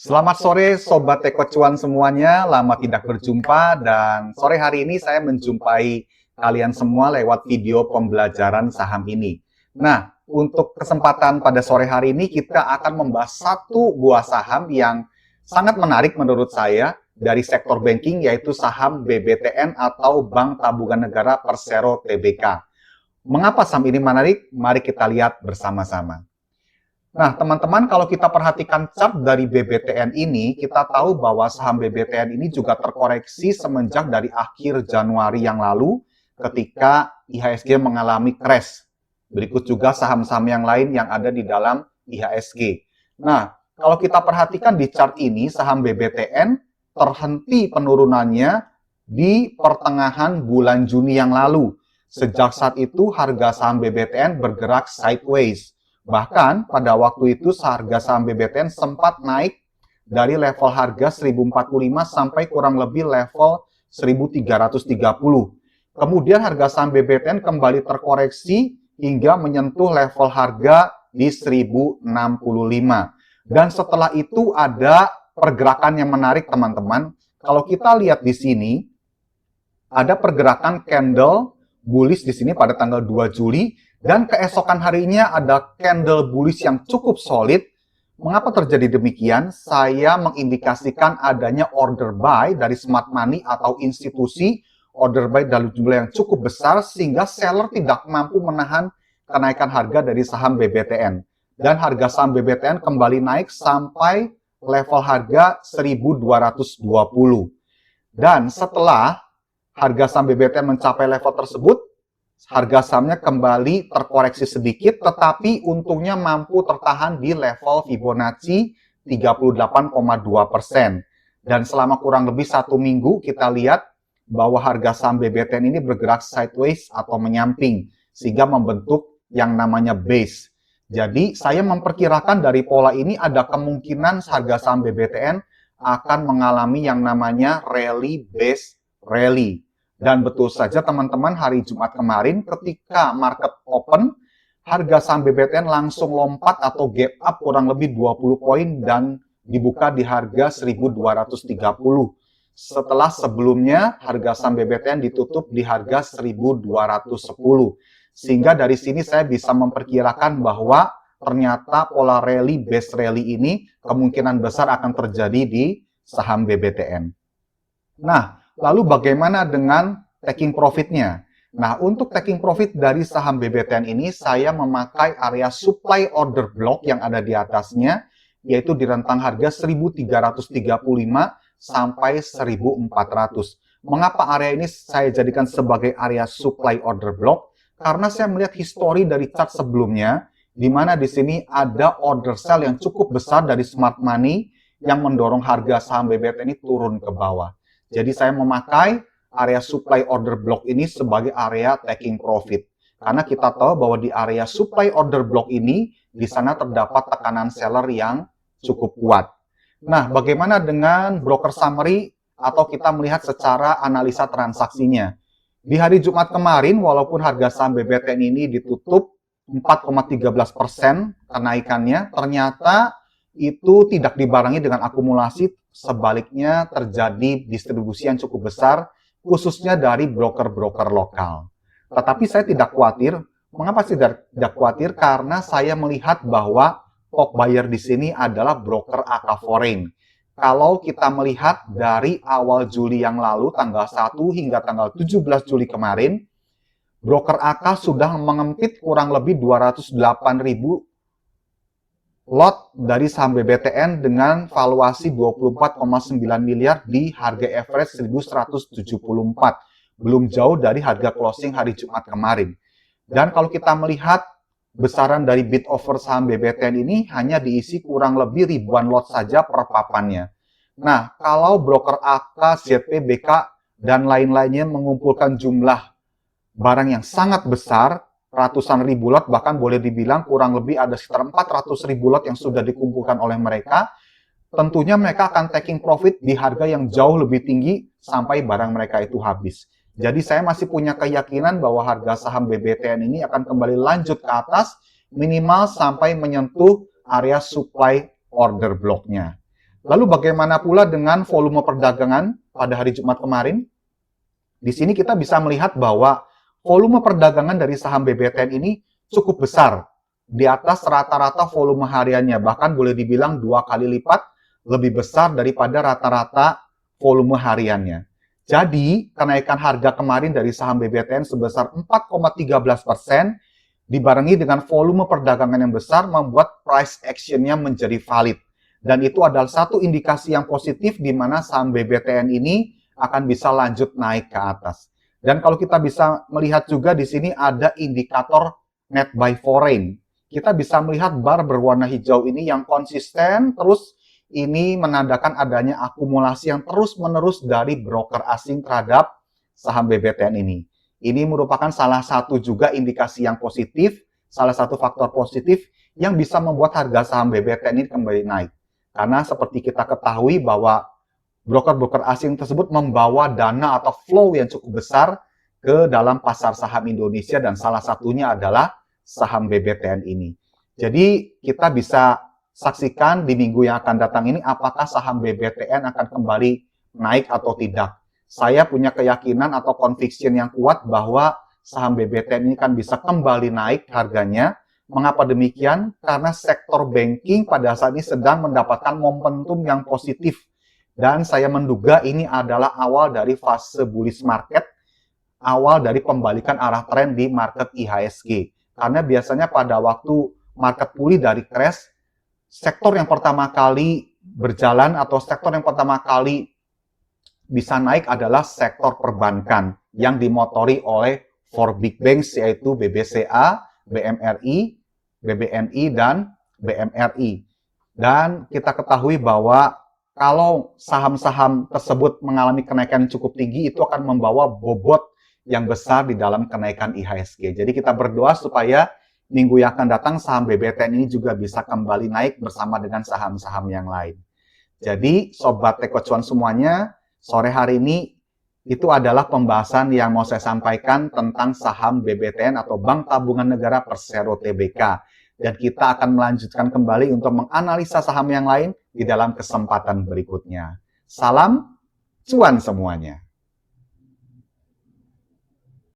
Selamat sore Sobat Teko Cuan semuanya, lama tidak berjumpa dan sore hari ini saya menjumpai kalian semua lewat video pembelajaran saham ini. Nah, untuk kesempatan pada sore hari ini kita akan membahas satu buah saham yang sangat menarik menurut saya dari sektor banking yaitu saham BBTN atau Bank Tabungan Negara Persero Tbk. Mengapa saham ini menarik? Mari kita lihat bersama-sama. Nah, teman-teman, kalau kita perhatikan chart dari BBTN ini, kita tahu bahwa saham BBTN ini juga terkoreksi semenjak dari akhir Januari yang lalu ketika IHSG mengalami crash. Berikut juga saham-saham yang lain yang ada di dalam IHSG. Nah, kalau kita perhatikan di chart ini, saham BBTN terhenti penurunannya di pertengahan bulan Juni yang lalu. Sejak saat itu, harga saham BBTN bergerak sideways. Bahkan pada waktu itu harga saham BBTN sempat naik dari level harga 1045 sampai kurang lebih level 1330. Kemudian harga saham BBTN kembali terkoreksi hingga menyentuh level harga di 1065. Dan setelah itu ada pergerakan yang menarik teman-teman. Kalau kita lihat di sini ada pergerakan candle bullish di sini pada tanggal 2 Juli. Dan keesokan harinya ada candle bullish yang cukup solid. Mengapa terjadi demikian? Saya mengindikasikan adanya order buy dari smart money atau institusi, order buy dalam jumlah yang cukup besar sehingga seller tidak mampu menahan kenaikan harga dari saham BBTN. Dan harga saham BBTN kembali naik sampai level harga 1220. Dan setelah harga saham BBTN mencapai level tersebut, harga sahamnya kembali terkoreksi sedikit, tetapi untungnya mampu tertahan di level Fibonacci 38,2%. Dan selama kurang lebih 1 minggu kita lihat bahwa harga saham BBTN ini bergerak sideways atau menyamping, sehingga membentuk yang namanya base. Jadi saya memperkirakan dari pola ini ada kemungkinan harga saham BBTN akan mengalami yang namanya rally base rally. Dan betul saja teman-teman, hari Jumat kemarin ketika market open, harga saham BBTN langsung lompat atau gap up kurang lebih 20 poin dan dibuka di harga 1230. Setelah sebelumnya harga saham BBTN ditutup di harga 1210. Sehingga dari sini saya bisa memperkirakan bahwa ternyata pola rally base rally ini kemungkinan besar akan terjadi di saham BBTN. Nah, lalu bagaimana dengan taking profit-nya? Nah, untuk taking profit dari saham BBTN ini, saya memakai area supply order block yang ada di atasnya, yaitu di rentang harga 1335 sampai 1400. Mengapa area ini saya jadikan sebagai area supply order block? Karena saya melihat histori dari chart sebelumnya, di mana di sini ada order sell yang cukup besar dari smart money yang mendorong harga saham BBTN ini turun ke bawah. Jadi saya memakai area supply order block ini sebagai area taking profit. Karena kita tahu bahwa di area supply order block ini, di sana terdapat tekanan seller yang cukup kuat. Nah, bagaimana dengan broker summary atau kita melihat secara analisa transaksinya? Di hari Jumat kemarin, walaupun harga saham BBTN ini ditutup 4,13% kenaikannya, ternyata itu tidak dibarengi dengan akumulasi. Sebaliknya terjadi distribusi yang cukup besar, khususnya dari broker-broker lokal. Tetapi saya tidak khawatir. Mengapa tidak khawatir? Karena saya melihat bahwa top buyer di sini adalah broker AK Foreign. Kalau kita melihat dari awal Juli yang lalu, tanggal 1 hingga tanggal 17 Juli kemarin, broker AK sudah mengempit kurang lebih 208.000 lot dari saham BBTN dengan valuasi 24,9 miliar di harga average 1174. Belum jauh dari harga closing hari Jumat kemarin. Dan kalau kita melihat besaran dari bid offer saham BBTN ini hanya diisi kurang lebih ribuan lot saja per papannya. Nah, kalau broker AK, ZP, BK, dan lain-lainnya mengumpulkan jumlah barang yang sangat besar, ratusan ribu lot, bahkan boleh dibilang kurang lebih ada sekitar 400.000 lot yang sudah dikumpulkan oleh mereka, tentunya mereka akan taking profit di harga yang jauh lebih tinggi sampai barang mereka itu habis. Jadi saya masih punya keyakinan bahwa harga saham BBTN ini akan kembali lanjut ke atas, minimal sampai menyentuh area supply order block-nya. Lalu bagaimana pula dengan volume perdagangan pada hari Jumat kemarin? Di sini kita bisa melihat bahwa volume perdagangan dari saham BBTN ini cukup besar, di atas rata-rata volume hariannya, bahkan boleh dibilang 2 kali lipat lebih besar daripada rata-rata volume hariannya. Jadi, kenaikan harga kemarin dari saham BBTN sebesar 4,13% dibarengi dengan volume perdagangan yang besar membuat price action-nya menjadi valid. Dan itu adalah satu indikasi yang positif di mana saham BBTN ini akan bisa lanjut naik ke atas. Dan kalau kita bisa melihat juga di sini ada indikator net buy foreign. Kita bisa melihat bar berwarna hijau ini yang konsisten, terus ini menandakan adanya akumulasi yang terus-menerus dari broker asing terhadap saham BBTN ini. Ini merupakan salah satu juga indikasi yang positif, salah satu faktor positif yang bisa membuat harga saham BBTN ini kembali naik. Karena seperti kita ketahui bahwa broker-broker asing tersebut membawa dana atau flow yang cukup besar ke dalam pasar saham Indonesia dan salah satunya adalah saham BBTN ini. Jadi kita bisa saksikan di minggu yang akan datang ini apakah saham BBTN akan kembali naik atau tidak. Saya punya keyakinan atau conviction yang kuat bahwa saham BBTN ini kan bisa kembali naik harganya. Mengapa demikian? Karena sektor banking pada saat ini sedang mendapatkan momentum yang positif. Dan saya menduga ini adalah awal dari fase bullish market, awal dari pembalikan arah tren di market IHSG. Karena biasanya pada waktu market pulih dari crash, sektor yang pertama kali berjalan atau sektor yang pertama kali bisa naik adalah sektor perbankan yang dimotori oleh 4 big banks yaitu BBCA, BMRI, BBNI, dan BMRI. Dan kita ketahui bahwa kalau saham-saham tersebut mengalami kenaikan cukup tinggi, itu akan membawa bobot yang besar di dalam kenaikan IHSG. Jadi kita berdoa supaya minggu yang akan datang saham BBTN ini juga bisa kembali naik bersama dengan saham-saham yang lain. Jadi Sobat Teko Cuan semuanya, sore hari ini itu adalah pembahasan yang mau saya sampaikan tentang saham BBTN atau Bank Tabungan Negara Persero Tbk. Dan kita akan melanjutkan kembali untuk menganalisa saham yang lain di dalam kesempatan berikutnya. Salam cuan semuanya.